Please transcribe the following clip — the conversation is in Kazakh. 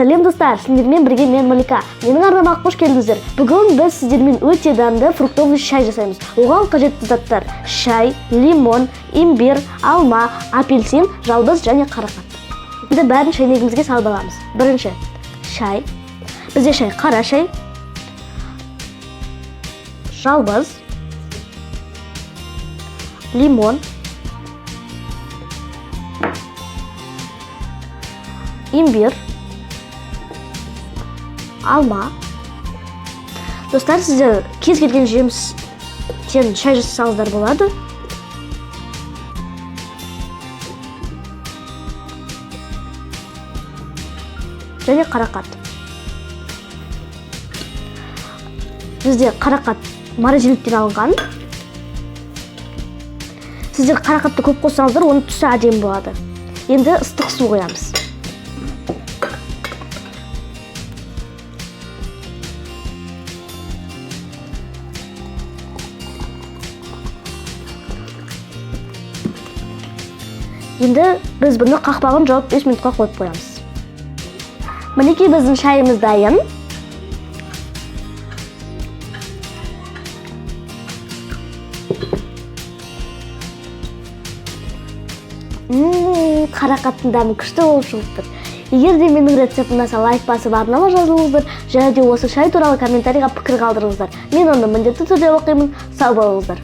Сәлем достар, сіздермен бірге мен Малика. Менің арнама қош келдіңіздер. Бүгін біз сіздермен өте дәмді фруктовый шай жасаймыз. Оған қажетті заттар: шай, лимон, имбир, алма, апельсин, жалбыз және қарақат. Енді бәрін шайнегімізге салып аламыз. Бірінші шай. Бізде шай қара шай, жалбыз, лимон, имбир, алма. Достар, сіздер кез келген жемістен шай жасасаңыздар болады. Және қарақат. Бізде қарақат морозиліктен алынған. Сіздер қарақатты көп қоссаңыздар, оның түсі әдемі болады. Енді ыстық су қоямыз. Енді біз бұны қақпағын жауып 5 минутқа қойып қоямыз. Мінекей біздің шайымыз дайын. Қарақаттың дәмі күшті болып шығып тұр. Егер де менің рецептіме лайк басып арнама жазылыңыздар, және де осы шай туралы комментарийға пікір қалдырыңыздар. Мен оны міндетті түрде оқимын. Сау болыңыздар.